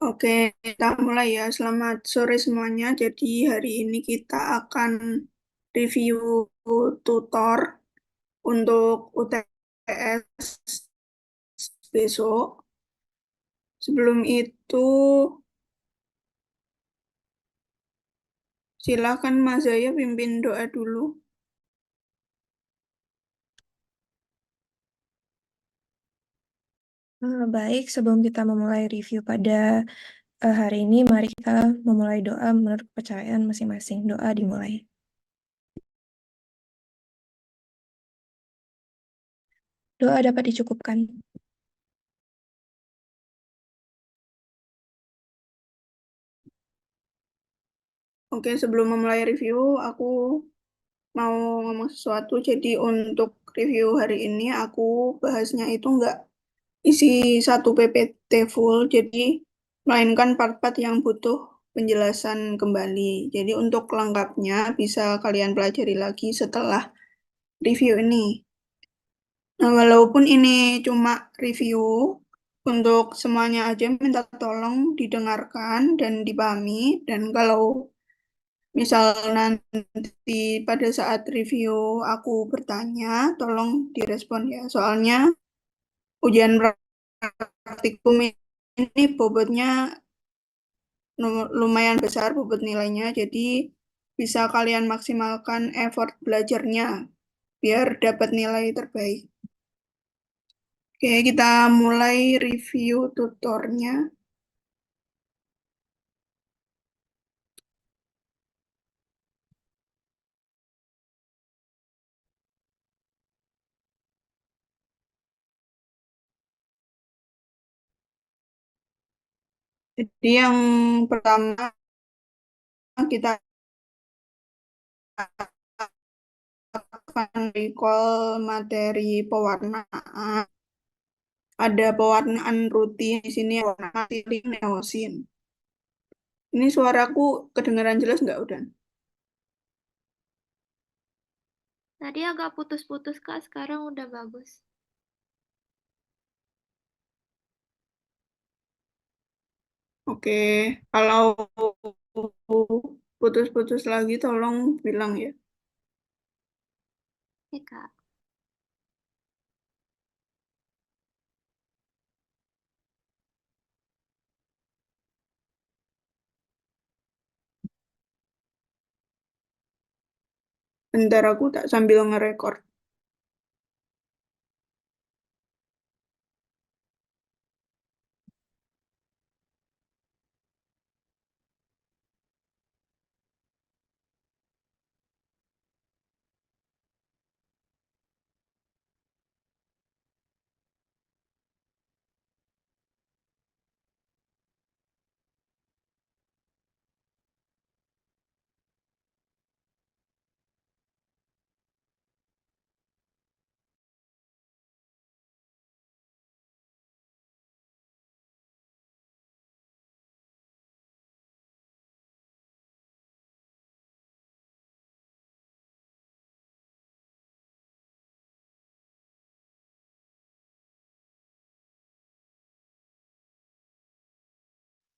Oke, kita mulai ya. Selamat sore semuanya. Jadi hari ini kita akan review tutor untuk UTS besok. Sebelum itu, silakan Mas Zaya pimpin doa dulu. Baik, sebelum kita memulai review pada hari ini, mari kita memulai doa menurut kepercayaan masing-masing. Doa dimulai. Doa dapat dicukupkan. Oke, sebelum memulai review, aku mau ngomong sesuatu. Jadi untuk review hari ini, aku bahasnya itu nggak isi satu PPT full, jadi melainkan part-part yang butuh penjelasan kembali. Jadi untuk lengkapnya bisa kalian pelajari lagi setelah review ini. Nah, walaupun ini cuma review, untuk semuanya aja minta tolong didengarkan dan dipahami. Dan kalau misal nanti pada saat review aku bertanya, tolong direspon ya. Soalnya ujian praktikum ini bobotnya lumayan besar bobot nilainya, jadi bisa kalian maksimalkan effort belajarnya biar dapat nilai terbaik. Oke, kita mulai review tutornya. Jadi yang pertama kita akan recall materi pewarnaan. Ada pewarnaan rutin di sini warna mati neosin. Ini suaraku kedengaran jelas nggak udah? Tadi agak putus-putus, Kak. Sekarang udah bagus. Oke, kalau putus-putus lagi tolong bilang ya. Oke, Kak. Bentar aku tak sambil ngerekord.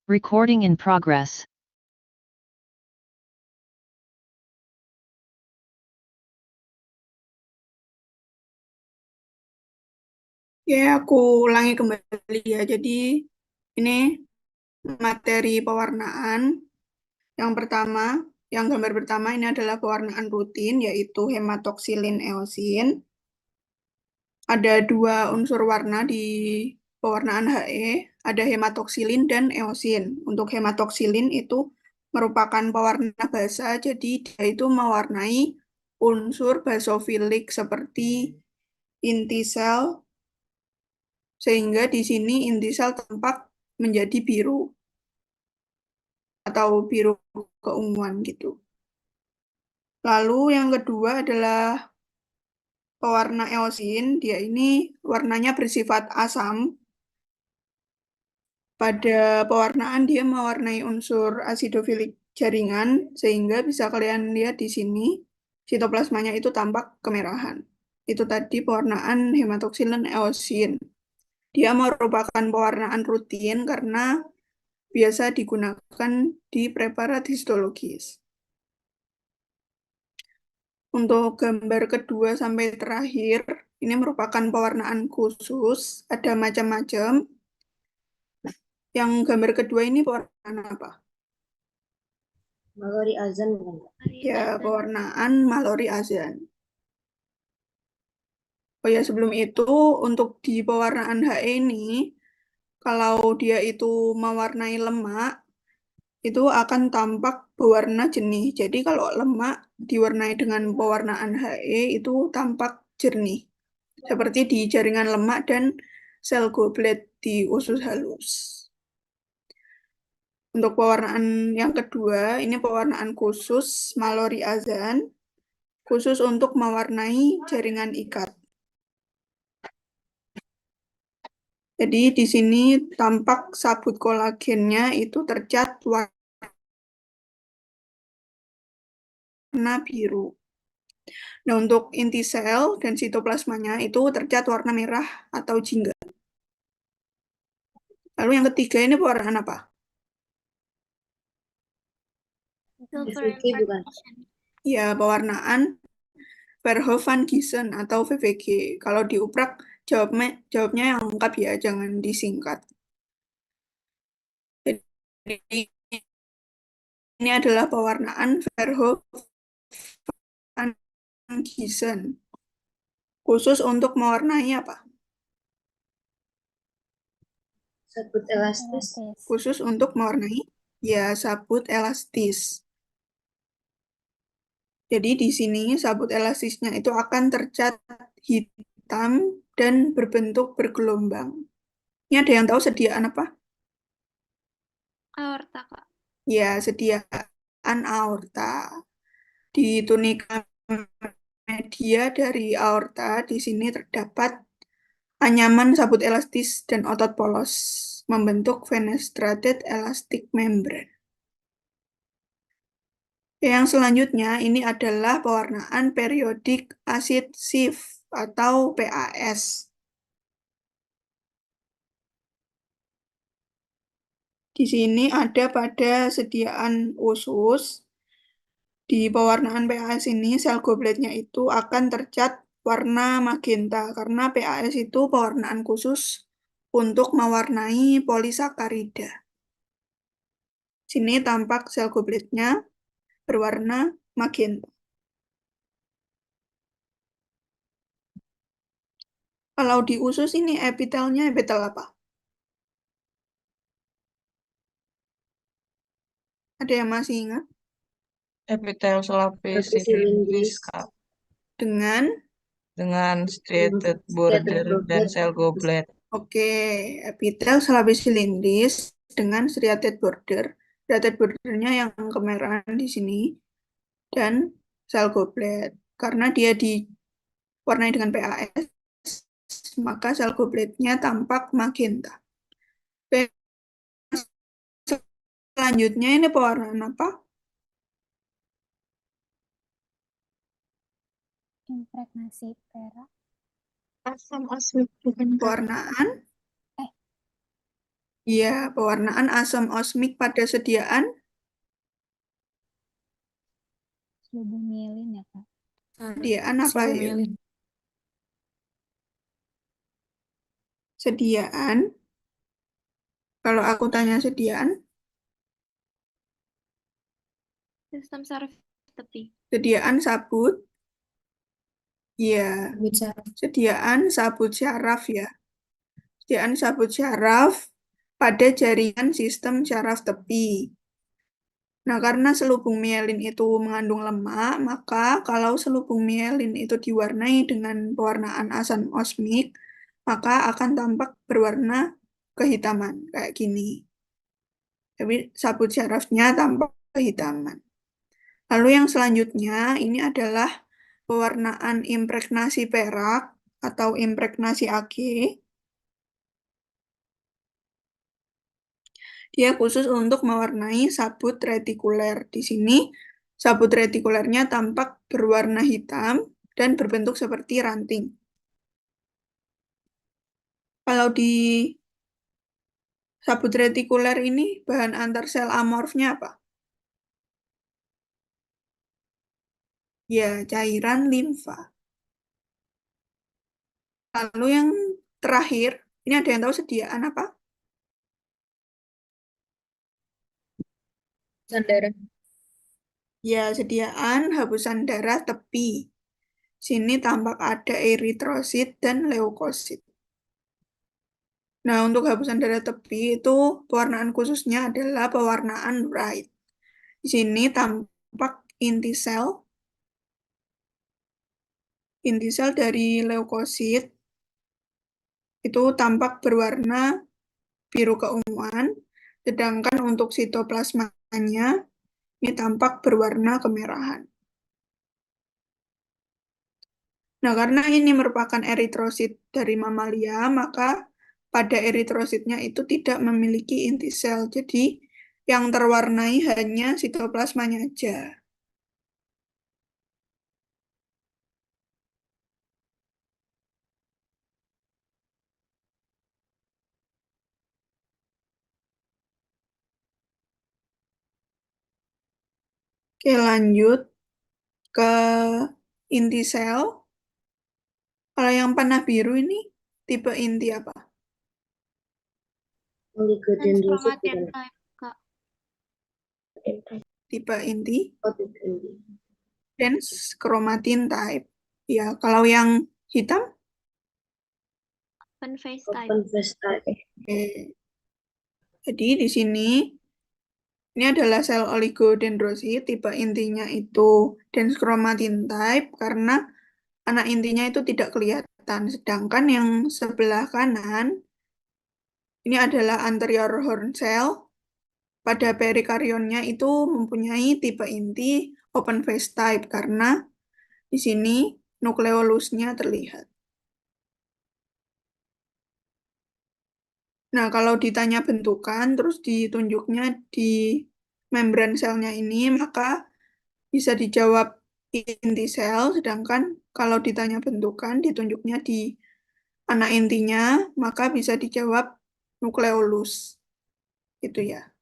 Recording in progress. Ya, aku ulangi kembali ya. Jadi ini materi pewarnaan. Yang pertama, yang gambar pertama ini adalah pewarnaan rutin, yaitu hematoksilin eosin. Ada dua unsur warna di pewarnaan HE, ada hematoksilin dan eosin. Untuk hematoksilin itu merupakan pewarna basa, jadi dia itu mewarnai unsur basofilik seperti inti sel, sehingga di sini inti sel tampak menjadi biru atau biru keunguan gitu. Lalu yang kedua adalah pewarna eosin, dia ini warnanya bersifat asam. Pada pewarnaan dia mewarnai unsur asidofilik jaringan, sehingga bisa kalian lihat di sini sitoplasmanya itu tampak kemerahan. Itu tadi pewarnaan hematoksilin eosin. Dia merupakan pewarnaan rutin karena biasa digunakan di preparat histologis. Untuk gambar kedua sampai terakhir, ini merupakan pewarnaan khusus, ada macam-macam. Yang gambar kedua ini pewarnaan apa? Mallory Azan bukan, Kak? Ya, pewarnaan Mallory Azan. Oh ya, sebelum itu, untuk di pewarnaan HE ini, kalau dia itu mewarnai lemak, itu akan tampak berwarna jernih. Jadi kalau lemak diwarnai dengan pewarnaan HE itu tampak jernih. Seperti di jaringan lemak dan sel goblet di usus halus. Untuk pewarnaan yang kedua, ini pewarnaan khusus Mallory Azan, khusus untuk mewarnai jaringan ikat. Jadi di sini tampak sabut kolagennya itu tercat warna biru. Nah, untuk inti sel dan sitoplasmanya itu tercat warna merah atau jingga. Lalu yang ketiga ini pewarnaan apa? Silver VVG bukan? impregnation. Ya, pewarnaan Verhoeven Giessen atau VVG. Kalau diuprak jawabnya yang lengkap ya, jangan disingkat. Jadi ini adalah pewarnaan Verhoeven Giessen. Khusus untuk mewarnai apa? Sabut elastis. Khusus untuk mewarnai ya sabut elastis. Jadi di sini sabut elastisnya itu akan tercat hitam dan berbentuk bergelombang. Ini ada yang tahu sediaan apa? Aorta, Kak. Ya, sediaan aorta. Di tunika media dari aorta di sini terdapat anyaman sabut elastis dan otot polos membentuk fenestrated elastic membrane. Yang selanjutnya ini adalah pewarnaan periodic acid sieve atau PAS. Di sini ada pada sediaan usus. Di pewarnaan PAS ini sel gobletnya itu akan tercat warna magenta karena PAS itu pewarnaan khusus untuk mewarnai polisakarida. Sini tampak sel gobletnya berwarna magenta. Kalau di usus ini epitelnya epitel apa? Ada yang masih ingat? Epitel selapis Selapis silindris, silindris. Kak, Dengan dengan striated border dan sel goblet. Oke, epitel selapis silindris dengan striated border. Striated bordernya yang kemerahan di sini dan sel goblet. Karena dia diwarnai dengan PAS, maka sel gobletnya tampak magenta. Oke, selanjutnya ini pewarnaan apa? Impregnasi perak. Asam osmik bukan, Kak? Pewarnaan? Iya, pewarnaan asam osmik pada sediaan Slubomielin ya, Kak? sediaan apa ya? Silomelin. Sediaan. Kalau aku tanya sediaan, Sistem saraf tepi. sediaan sabut. Iya, Bicara. sediaan sabut syaraf ya. Sediaan sabut syaraf pada jaringan sistem syaraf tepi. Nah, karena selubung mielin itu mengandung lemak, maka kalau selubung mielin itu diwarnai dengan pewarnaan asam osmik, maka akan tampak berwarna kehitaman, kayak gini. Tapi sabut syarafnya tampak kehitaman. Lalu yang selanjutnya, ini adalah pewarnaan impregnasi perak atau impregnasi Ag. Dia khusus untuk mewarnai sabut retikuler. Di sini sabut retikulernya tampak berwarna hitam dan berbentuk seperti ranting. Kalau di Sabut retikuler ini bahan antar sel amorfnya apa? Ya, cairan limfa. Lalu yang terakhir, ini ada yang tahu sediaan apa? Sandara. Ya, sediaan hapusan darah tepi. Sini tampak ada eritrosit dan leukosit. Nah, untuk hapusan darah tepi itu pewarnaan khususnya adalah pewarnaan bright. Di sini tampak inti sel dari leukosit itu tampak berwarna biru keunguan, sedangkan untuk sitoplasmanya ini tampak berwarna kemerahan. Nah, karena ini merupakan eritrosit dari mamalia, maka pada eritrositnya itu tidak memiliki inti sel. Jadi, yang terwarnai hanya sitoplasmanya aja. Oke, lanjut ke inti sel. Kalau yang panah biru ini tipe inti apa? Oligodendrosit Chromatin bukan? type, Kak. Tipe inti Oh, bukan. dense chromatin type. Ya, kalau yang hitam, Open face type. Open face type. oke. Jadi di sini ini adalah sel oligodendrosit, tipe intinya itu dense chromatin type karena anak intinya itu tidak kelihatan. Sedangkan yang sebelah kanan ini adalah anterior horn cell. Pada perikarionnya itu mempunyai tipe inti open face type karena di sini nukleolusnya terlihat. Nah, kalau ditanya bentukan, terus ditunjuknya di membran selnya ini, maka bisa dijawab inti sel, sedangkan kalau ditanya bentukan, ditunjuknya di anak intinya, maka bisa dijawab nukleolus. Itu ya.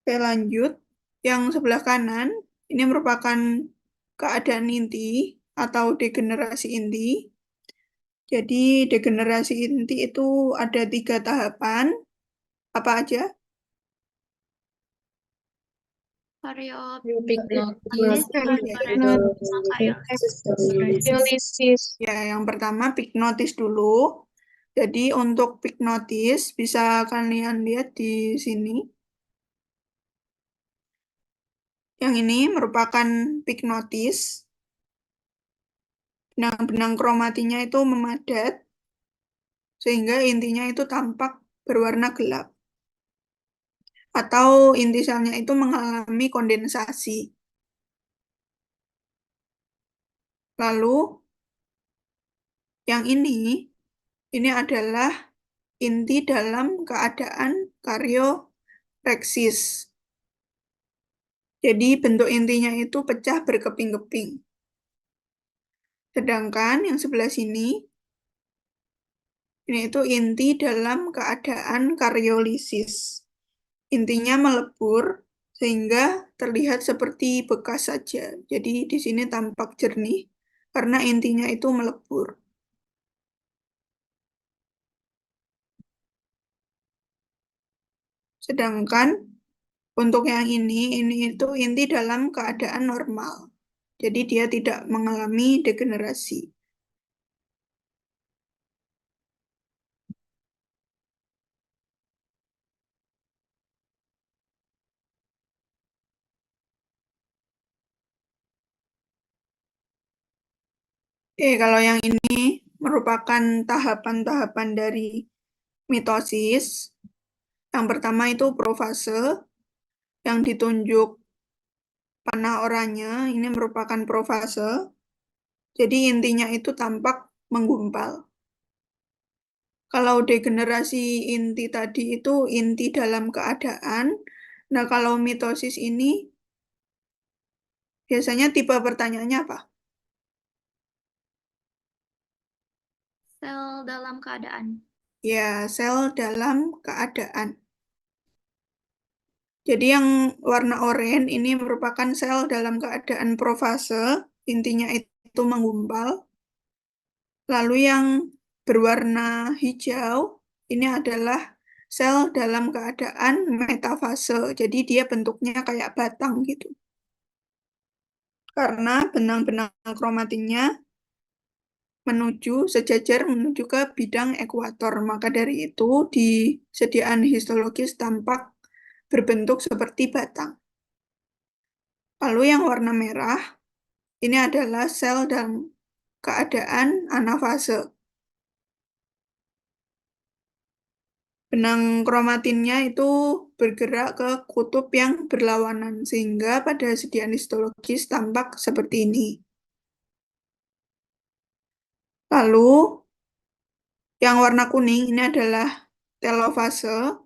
Oke, lanjut. Yang sebelah kanan, ini merupakan keadaan inti atau degenerasi inti. Jadi degenerasi inti itu ada 3 tahapan. Apa aja? Variopignosis, Lisis. Ya, yang pertama pignotis dulu. Jadi untuk pignotis bisa kalian lihat di sini. Yang ini merupakan pignotis. Benang-benang kromatinya itu memadat sehingga intinya itu tampak berwarna gelap. Atau inti selnya itu mengalami kondensasi. Lalu yang ini adalah inti dalam keadaan karyoreksis. Jadi bentuk intinya itu pecah berkeping-keping. Sedangkan yang sebelah sini, ini itu inti dalam keadaan karyolisis. Intinya melebur sehingga terlihat seperti bekas saja. Jadi di sini tampak jernih karena intinya itu melebur. Sedangkan untuk yang ini itu inti dalam keadaan normal. Jadi dia tidak mengalami degenerasi. Oke, kalau yang ini merupakan tahapan-tahapan dari mitosis. Yang pertama itu profase, yang ditunjuk panah oranye, ini merupakan profase. Jadi intinya itu tampak menggumpal. Kalau degenerasi inti tadi itu inti dalam keadaan. Nah, kalau mitosis ini Biasanya tipe pertanyaannya apa? Sel dalam keadaan. Ya, sel dalam keadaan. Jadi yang warna oranye ini merupakan sel dalam keadaan profase, intinya itu menggumpal. Lalu yang berwarna hijau ini adalah sel dalam keadaan metafase. Jadi dia bentuknya kayak batang gitu. Karena benang-benang kromatinnya sejajar menuju ke bidang ekuator. Maka dari itu disediaan histologis tampak berbentuk seperti batang. Lalu yang warna merah ini adalah sel dalam keadaan anafase. Benang kromatinnya itu bergerak ke kutub yang berlawanan, sehingga pada sediaan histologis tampak seperti ini. Lalu, yang warna kuning ini adalah telofase.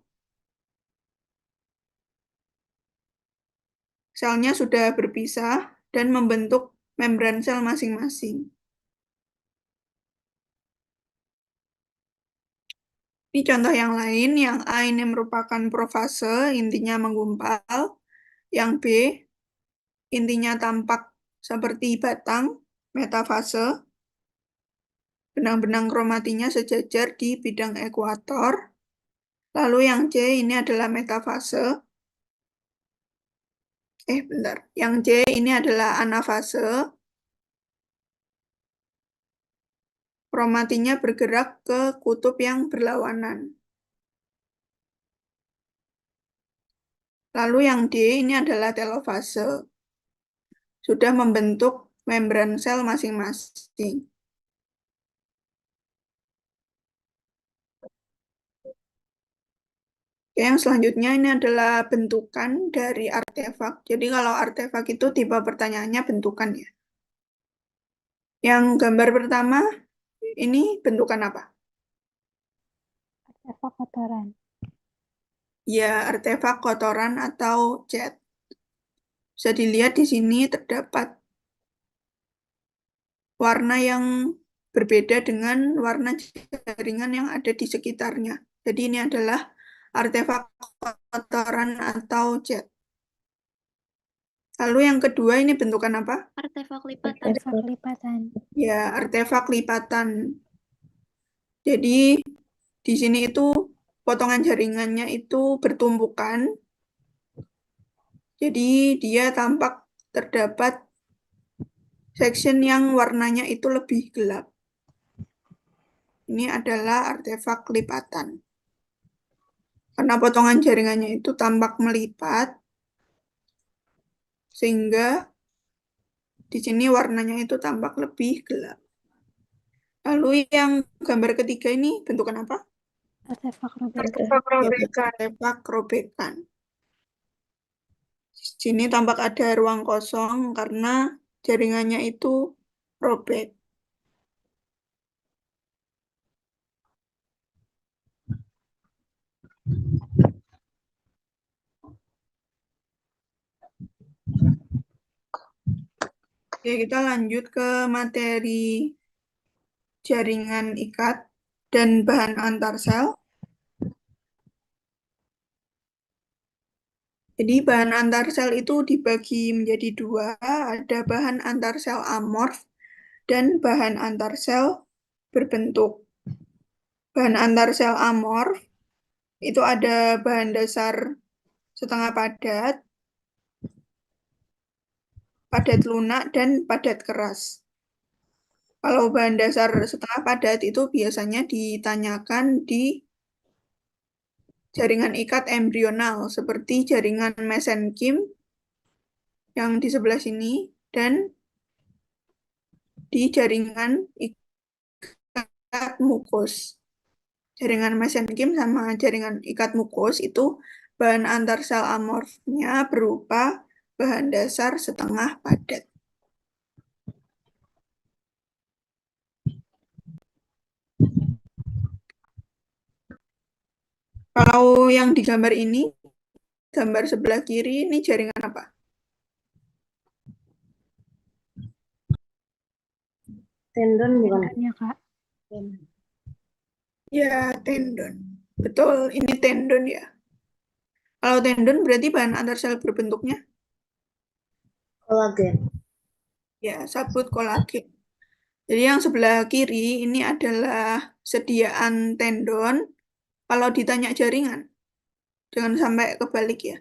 Selnya sudah berpisah dan membentuk membran sel masing-masing. Ini contoh yang lain, yang A ini merupakan profase, intinya menggumpal. Yang B, intinya tampak seperti batang, metafase. Benang-benang kromatinya sejajar di bidang ekuator. Lalu yang C ini adalah metafase. Bentar. Yang C ini adalah anafase. Kromatinya bergerak ke kutub yang berlawanan. Lalu yang D ini adalah telofase. Sudah membentuk membran sel masing-masing. Yang selanjutnya ini adalah bentukan dari artefak. Jadi kalau artefak itu tipe pertanyaannya bentukan ya. Yang gambar pertama ini bentukan apa? Artefak kotoran. Ya, artefak kotoran atau cat. Bisa dilihat di sini terdapat warna yang berbeda dengan warna jaringan yang ada di sekitarnya. Jadi ini adalah artefak kotoran atau cat. Lalu yang kedua ini bentukan apa? Artefak lipatan. Artefak lipatan. Ya, artefak lipatan. Jadi di sini itu potongan jaringannya itu bertumbukan. Jadi dia tampak terdapat section yang warnanya itu lebih gelap. Ini adalah artefak lipatan. Karena potongan jaringannya itu tampak melipat, sehingga di sini warnanya itu tampak lebih gelap. Lalu yang gambar ketiga ini bentukan apa? Artefak robekan. Artefak robekan. Di sini tampak ada ruang kosong karena jaringannya itu robek. Oke, kita lanjut ke materi jaringan ikat dan bahan antar sel. Jadi bahan antar sel itu dibagi menjadi dua, ada bahan antar sel amorf dan bahan antar sel berbentuk. Bahan antar sel amorf itu ada bahan dasar setengah padat, padat lunak, dan padat keras. Kalau bahan dasar setengah padat itu biasanya ditanyakan di jaringan ikat embrional, seperti jaringan mesenkim yang di sebelah sini, dan di jaringan ikat mukus. Jaringan mesenkim sama jaringan ikat mukus itu bahan antar sel amorfnya berupa bahan dasar setengah padat. Kalau yang digambar ini, gambar sebelah kiri ini jaringan apa? Tendon bukan? Tendon ya, Kak. Ya, tendon. Betul, ini tendon ya. Kalau tendon berarti bahan antar sel berbentuknya Kolagen. ya sabut kolagen. Jadi yang sebelah kiri ini adalah sediaan tendon. Kalau ditanya jaringan, jangan sampai kebalik ya.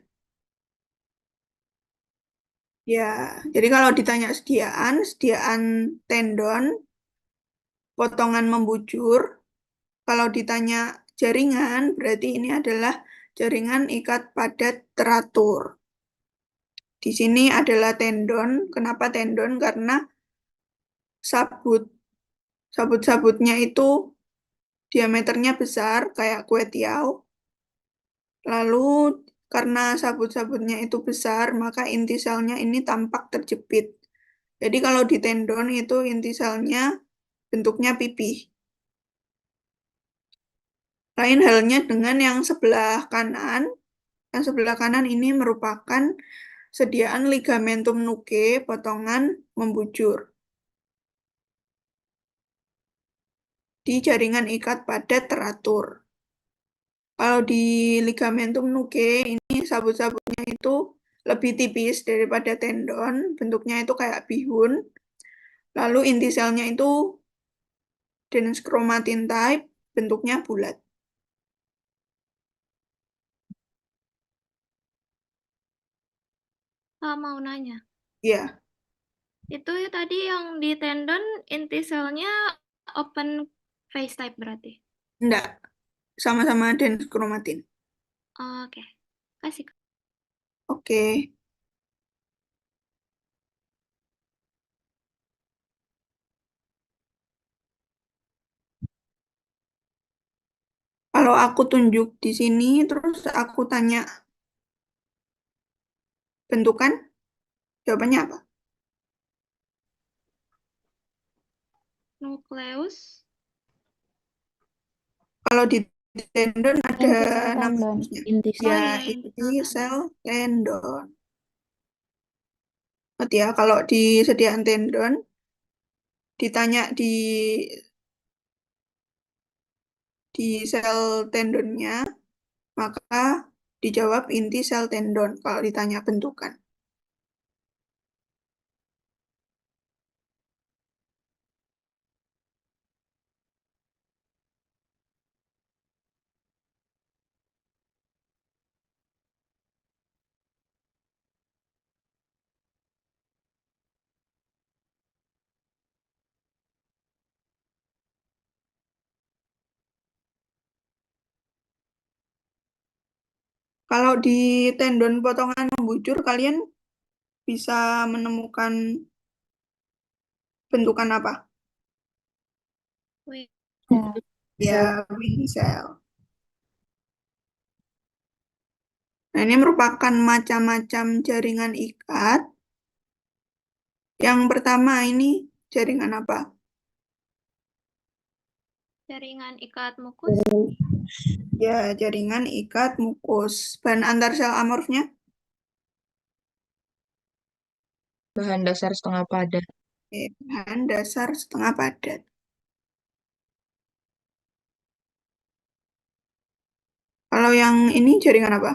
Ya, jadi kalau ditanya sediaan, sediaan tendon, potongan membujur. Kalau ditanya jaringan, berarti ini adalah jaringan ikat padat teratur. Di sini adalah tendon. Kenapa tendon? Karena sabut. Sabut-sabutnya itu diameternya besar, kayak kue tiaw. Lalu karena sabut-sabutnya itu besar, maka inti selnya ini tampak terjepit. Jadi kalau di tendon itu inti selnya bentuknya pipih. Lain halnya dengan yang sebelah kanan. Yang sebelah kanan ini merupakan sediaan ligamentum nuke potongan membujur di jaringan ikat padat teratur. Kalau di ligamentum nuke ini sabut-sabutnya itu lebih tipis daripada tendon, bentuknya itu kayak bihun. Lalu inti selnya itu dense chromatin type, bentuknya bulat. Mau nanya. Ya, Itu tadi yang di tendon inti selnya open face type berarti. enggak, sama-sama dense chromatin. Oke. Kasih. Oke. Kalau aku tunjuk di sini, terus aku tanya bentukan, jawabannya apa? Nukleus. Kalau di tendon ada Inti sel nama tendon. jenisnya. Inti Oh Ya, iya, inti sel tendon. Berarti ya, kalau di sediaan tendon, ditanya di sel tendonnya, maka dijawab inti sel tendon kalau ditanya bentukan. Kalau di tendon potongan membujur, kalian bisa menemukan bentukan apa? Wait. Ya, Ya, wing cell. Nah, ini merupakan macam-macam jaringan ikat. Yang pertama ini jaringan apa? Jaringan ikat mukus. Ya, jaringan ikat mukus. Bahan antar sel amorfnya? Bahan dasar setengah padat. Bahan dasar setengah padat. Kalau yang ini jaringan apa?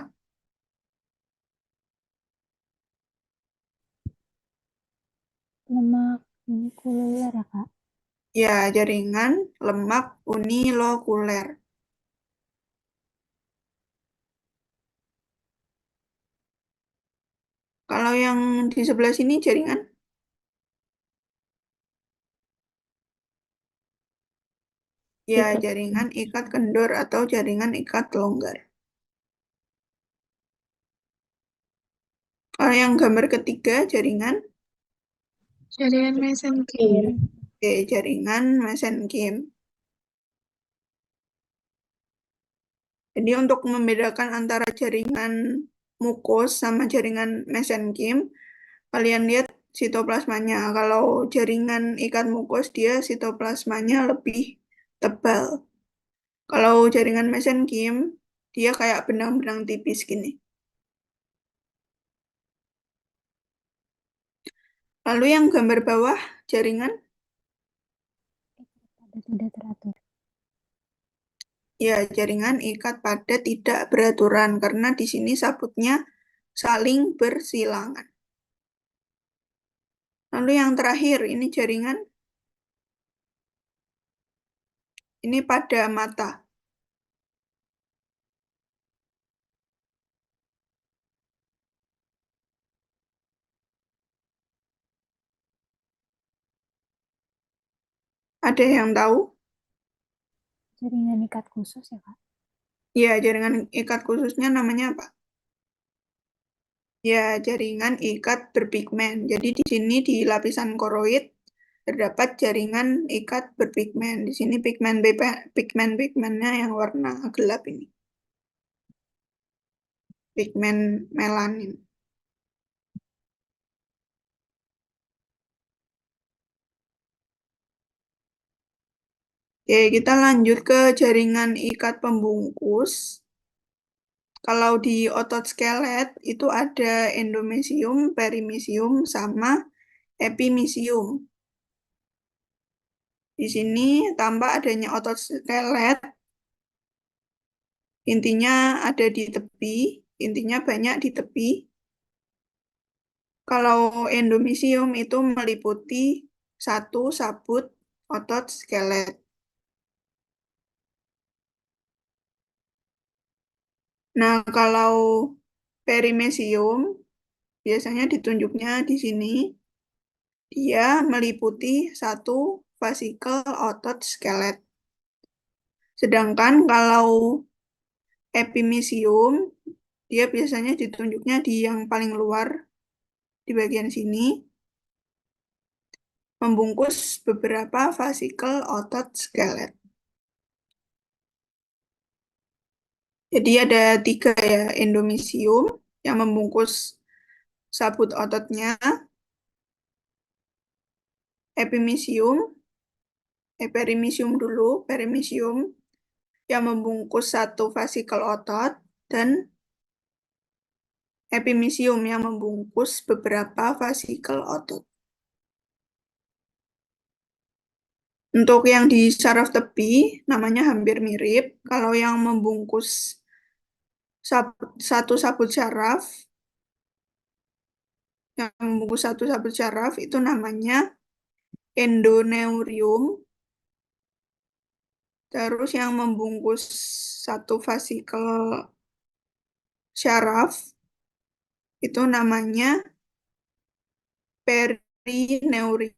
lemak unikuler ya, Kak. Ya, jaringan lemak unilokuler. Kalau yang di sebelah sini jaringan? Ya, Ikat. jaringan ikat kendor atau jaringan ikat longgar. Kalau yang gambar ketiga jaringan? Jaringan mesenkim. Oke, jaringan mesenkim. Jadi untuk membedakan antara jaringan mukus sama jaringan mesenkim, kalian lihat sitoplasmanya. Kalau jaringan ikat mukus, dia sitoplasmanya lebih tebal. Kalau jaringan mesenkim, dia kayak benang-benang tipis gini. Lalu yang gambar bawah, jaringan? pada tidak teratur. Ya, jaringan ikat pada tidak beraturan karena di sini sabutnya saling bersilangan. Lalu yang terakhir, ini jaringan ini pada mata. Ada yang tahu? Jaringan ikat khusus ya, Kak? Ya, jaringan ikat khususnya namanya apa? Ya, jaringan ikat berpigmen. Jadi di sini di lapisan koroid terdapat jaringan ikat berpigmen. Di sini pigmennya yang warna gelap ini. Pigmen melanin. Oke, kita lanjut ke jaringan ikat pembungkus. Kalau di otot skelet itu ada endomesium, perimesium, sama epimesium. Di sini tanpa adanya otot skelet, intinya ada di tepi, intinya banyak di tepi. Kalau endomesium itu meliputi satu sabut otot skelet. Nah, kalau perimesium biasanya ditunjuknya di sini, dia meliputi satu vasikel otot skelet. Sedangkan kalau epimesium, dia biasanya ditunjuknya di yang paling luar, di bagian sini, membungkus beberapa vasikel otot skelet. Jadi ada 3 ya, endomesium yang membungkus sabut ototnya, epimesium, perimesium dulu, perimesium yang membungkus satu vasikel otot, dan epimesium yang membungkus beberapa vasikel otot. Untuk yang di saraf tepi, namanya hampir mirip. Kalau yang membungkus satu sabut saraf, itu namanya endoneurium. Terus yang membungkus satu vasikel syaraf, itu namanya perineurium.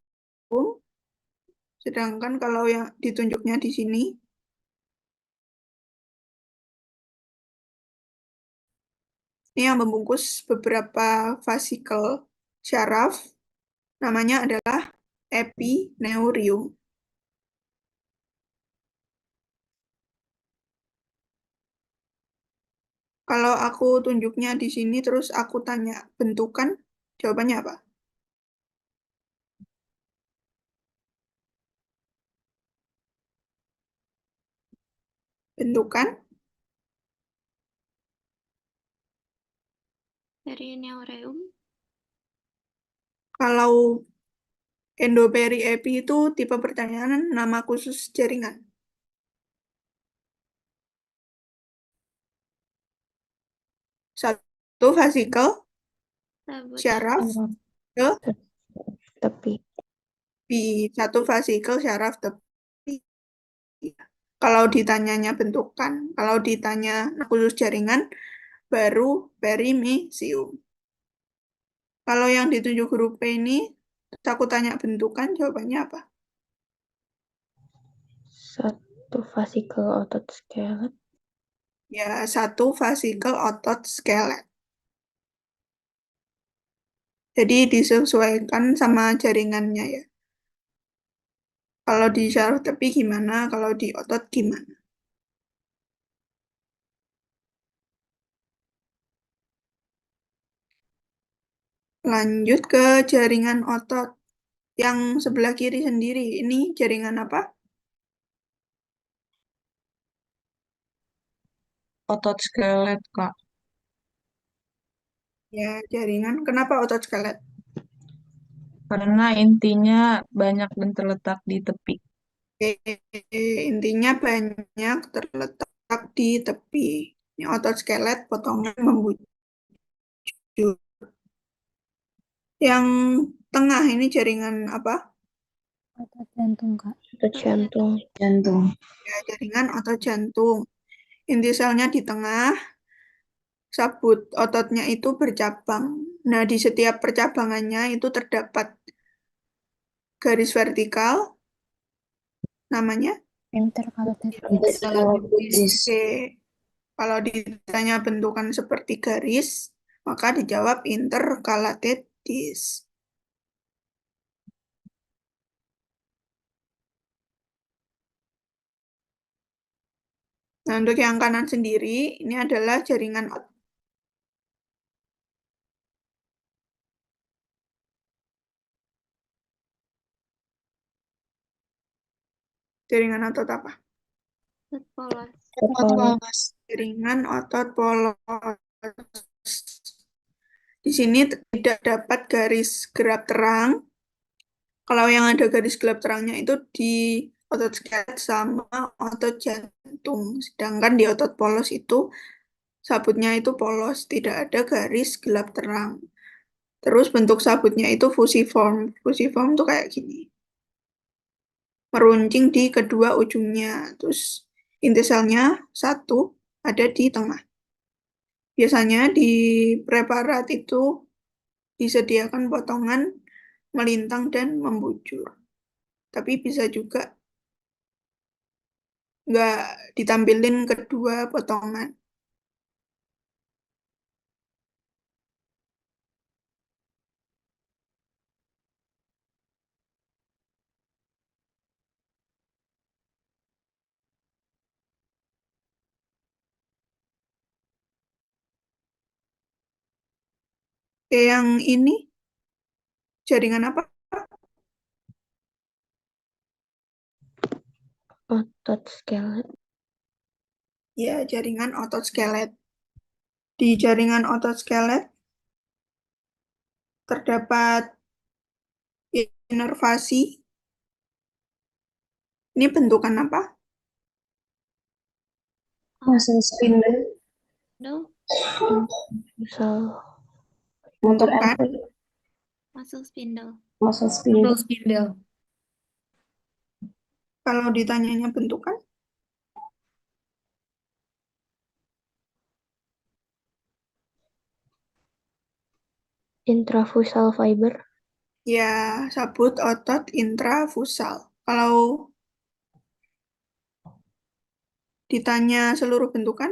Sedangkan kalau yang ditunjuknya di sini, ini yang membungkus beberapa vasikel syaraf, namanya adalah epineurium. Kalau aku tunjuknya di sini, terus aku tanya bentukan, jawabannya apa? Bentukan? Perineurium. Kalau endoperi-epi itu tipe pertanyaan nama khusus jaringan. Satu vasikel Sabut syaraf ke Tepi. satu vasikel syaraf tepi. Kalau ditanyanya bentukan, kalau ditanya khusus jaringan, baru perimesium. Kalau yang ditunjuk huruf P ini, aku tanya bentukan, jawabannya apa? Satu vasikel otot skelet. Ya, satu vasikel otot skelet. Jadi disesuaikan sama jaringannya ya. Kalau di syaraf tepi gimana, kalau di otot gimana. Lanjut ke jaringan otot. Yang sebelah kiri sendiri, ini jaringan apa? Otot skelet, Kak. Ya, jaringan. Kenapa otot skelet? Karena intinya banyak dan terletak di tepi. Intinya banyak terletak di tepi. Ini otot skelet potongan membujur. Yang tengah ini jaringan apa? Otot jantung, Kak. Otot jantung. Jantung. Ya, jaringan otot jantung. Inti selnya di tengah, sabut ototnya itu bercabang. Nah, di setiap percabangannya itu terdapat garis vertikal, namanya. Intercalated. Oke, kalau ditanya bentukan seperti garis, maka dijawab intercalated disc. Nah, untuk yang kanan sendiri, ini adalah jaringan otot. Jaringan otot apa? Polos. Polos. Jaringan otot polos. Di sini tidak dapat garis gelap terang. Kalau yang ada garis gelap terangnya itu di otot skelet sama otot jantung. Sedangkan di otot polos itu sabutnya itu polos, tidak ada garis gelap terang. Terus bentuk sabutnya itu fusiform. Fusiform tuh kayak gini. Meruncing di kedua ujungnya. Terus inti selnya satu ada di tengah. Biasanya di preparat itu disediakan potongan melintang dan membujur. Tapi bisa juga nggak ditampilin kedua potongan. Oke, yang ini jaringan apa? Otot skelet. Ya, jaringan otot skelet. Di jaringan otot skelet terdapat inervasi. Ini bentukan apa? Muscle spindle. Misal Motor Bentukan. Muscle spindle. muscle spindle. Kalau ditanyanya bentukan, intrafusal fiber. ya sabut otot intrafusal. Kalau ditanya seluruh bentukan,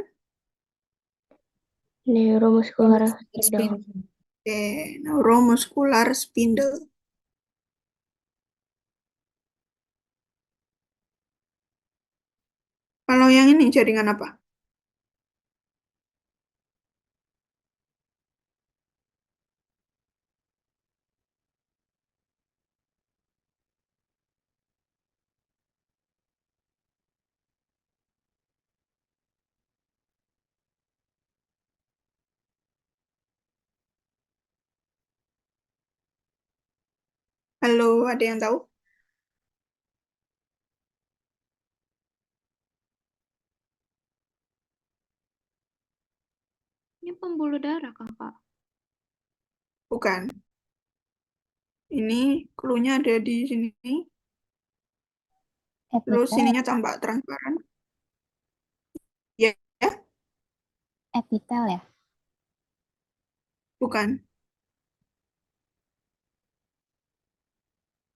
Neuromuscular spindle. oke, neuromuscular spindle. Kalau yang ini jaringan apa? Halo, ada yang tahu? Ini pembuluh darah, Kakak. Bukan. Ini clue-nya ada di sini. Terus Epitel. sininya tampak transparan. Ya, ya, Epitel ya? bukan.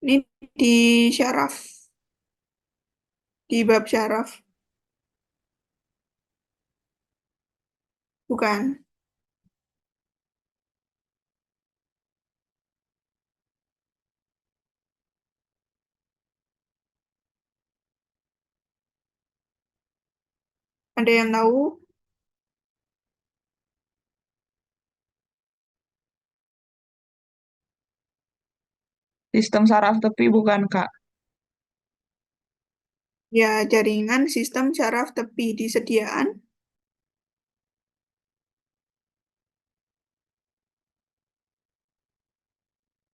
Ini di syaraf. Di bab syaraf. Bukan. Ada yang tahu? Sistem saraf tepi bukan, Kak? Ya, jaringan sistem syaraf tepi disediaan.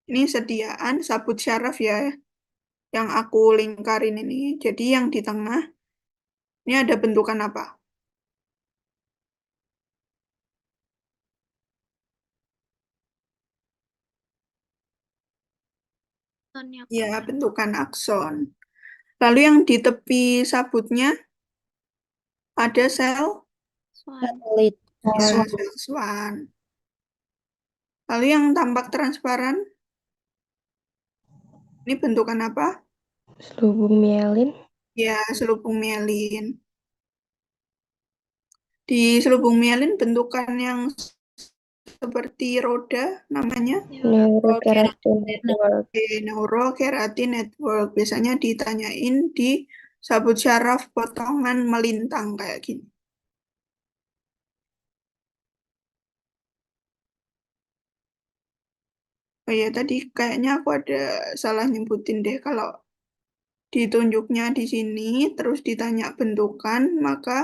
Ini sediaan sabut syaraf ya. yang aku lingkarin ini. Jadi yang di tengah ini ada bentukan apa? Soalnya Ya, bentukan akson. Lalu yang di tepi sabutnya ada sel, Swan. Satelit. ya, sel swan. Lalu yang tampak transparan, ini bentukan apa? Selubung mielin. Ya, selubung mielin. Di selubung mielin bentukan yang seperti roda namanya Neurokeratin network. neurokeratin network. Biasanya ditanyain di sabut syaraf potongan melintang kayak gini. Oh ya, tadi kayaknya aku ada salah nyebutin deh. Kalau ditunjuknya di sini, terus ditanya bentukan, maka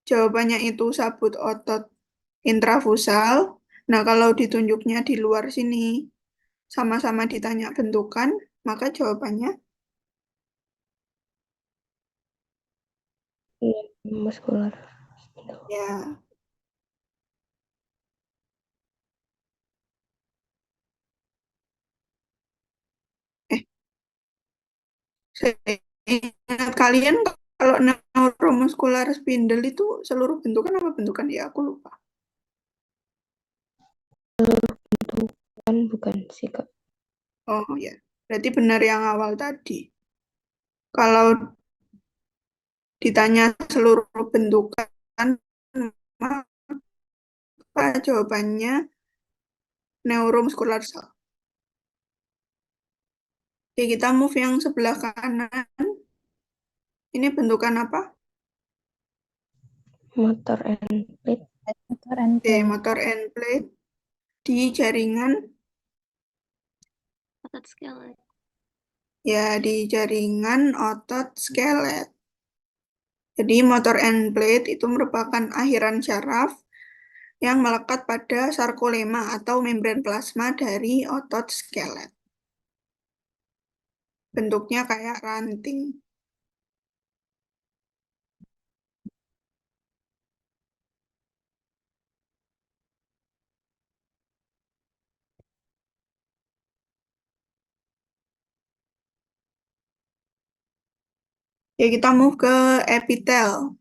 jawabannya itu sabut otot intrafusal. Nah, kalau ditunjuknya di luar sini, sama-sama ditanya bentukan, maka jawabannya Muskular. ya. Eh, Ingat kalian kalau neuromuscular spindle itu seluruh bentukan apa bentukan? Ya, aku lupa. Bukan sih, Kak. Oh ya, berarti benar yang awal tadi. Kalau ditanya seluruh bentukan, maka jawabannya neuromuscular cell. Oke, kita move yang sebelah kanan. Ini bentukan apa? Motor and plate. Motor and Oke, plate. motor end plate di jaringan, Otot skelet. ya di jaringan otot skelet. Jadi motor end plate itu merupakan akhiran syaraf yang melekat pada sarkolema atau membran plasma dari otot skelet. Bentuknya kayak ranting. Ya, kita move ke epitel.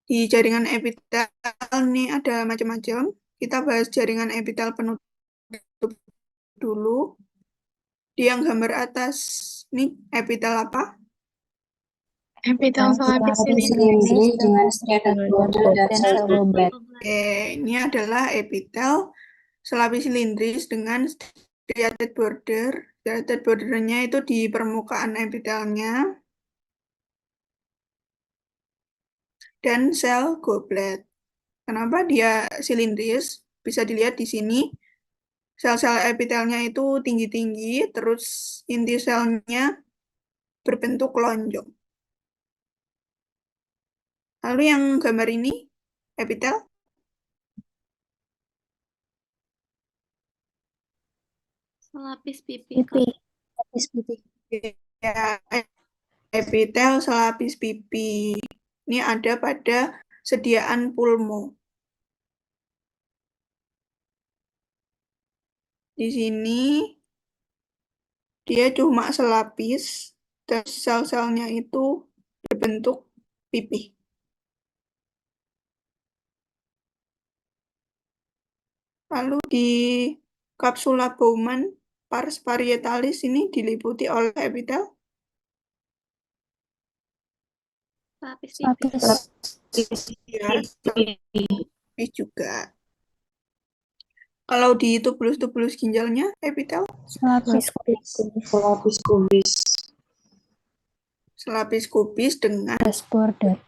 Di jaringan epitel ini ada macam-macam. Kita bahas jaringan epitel penutup dulu. Di yang gambar atas, ini epitel apa? Epitel selapis Silindris dengan striated border dan sel goblet. Oke, ini adalah epitel selapis silindris dengan striated border. Striated bordernya itu di permukaan epitelnya. Dan sel goblet. Kenapa dia silindris? Bisa dilihat di sini. Sel-sel epitelnya itu tinggi-tinggi, terus inti selnya berbentuk lonjong. Lalu yang gambar ini, epitel, selapis pipi. Pipi. Lapis pipi. ya, epitel selapis pipi. Ini ada pada sediaan pulmo. Di sini dia cuma selapis, dan sel-selnya itu berbentuk pipi. Lalu di kapsula Bowman pars parietalis ini diliputi oleh epitel Selapis pipi. Lapis. ya, selapis juga. Kalau di tubulus-tubulus ginjalnya epitel Selapis kubis. Lapis kubis. selapis kubis dengan Brass border.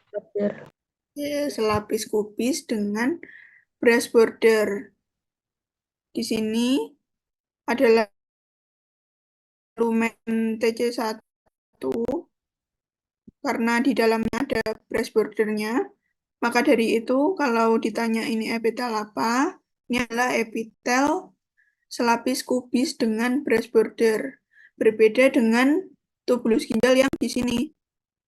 selapis kubis dengan brass border. Di sini adalah lumen TC1 karena di dalamnya ada brass bordernya. Maka dari itu kalau ditanya ini epitel apa, ini adalah epitel selapis kubis dengan brass border. Berbeda dengan tubulus ginjal yang di sini.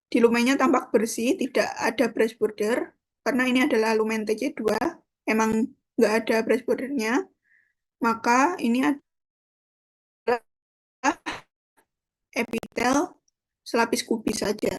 Di lumennya tampak bersih, tidak ada brush border, karena ini adalah lumen TC2, emang nggak ada brush bordernya, maka ini adalah epitel selapis kubis saja.